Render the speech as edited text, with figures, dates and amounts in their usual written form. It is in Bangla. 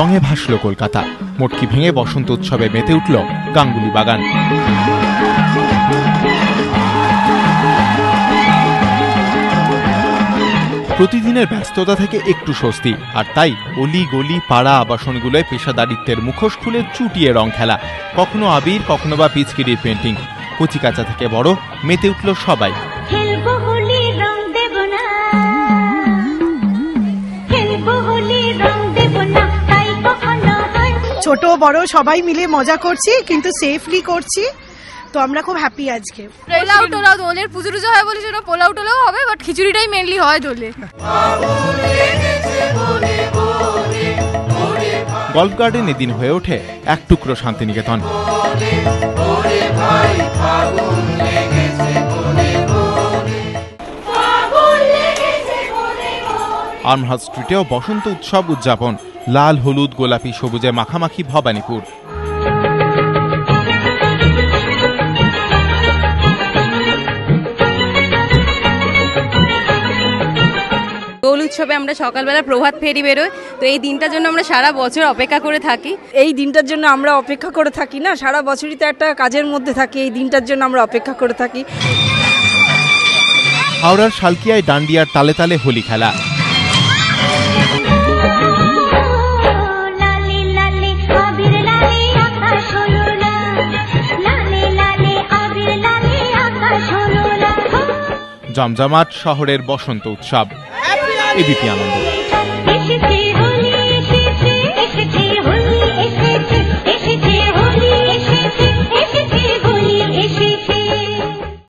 রঙে ভাসল কলকাতা। মটকি ভেঙে বসন্ত উৎসবে মেতে উঠল গাঙ্গুলি বাগান। প্রতিদিনের ব্যস্ততা থেকে একটু স্বস্তি, আর তাই অলি গলি পাড়া আবাসনগুলোয় পেশাদারিত্বের মুখোশ খুলে চুটিয়ে রং খেলা, কখনো আবির কখনো বা পিচকিরির পেন্টিং। কচিকাচা থেকে বড় মেতে উঠল সবাই। ছোট বড় সবাই মিলে মজা করছি, কিন্তু সেফলি করছি, তো আমরা খুব হ্যাপি আজকে। পোলাও টোলাও দোলের পুজো টুজো হয় বলে সেটা পোলাও টোলাও হবে, বাট খিচুড়িটাই মেনলি হয় দোলে। গল্ফ গার্ডেন এদিন হয়ে ওঠে এক টুকরো শান্তিনিকেতন। আর্মহাউস স্ট্রিটেও বসন্ত উৎসব উদযাপন, লাল হলুদ গোলাপি সবুজে মাখামাখি ভবানীপুর। দোল উৎসবে আমরা সকালবেলা প্রভাত ফেরি বেরোই, তো এই দিনটার জন্য আমরা সারা বছর অপেক্ষা করে থাকি। এই দিনটার জন্য আমরা অপেক্ষা করে থাকি না, সারা বছরই তো একটা কাজের মধ্যে থাকি, এই দিনটার জন্য আমরা অপেক্ষা করে থাকি। হাওড়ার শালকিয়ায় ডান্ডিয়ার তালে তালে হোলি খেলা। জমজমাট শহরের বসন্ত উৎসব। এবিপি আনন্দ।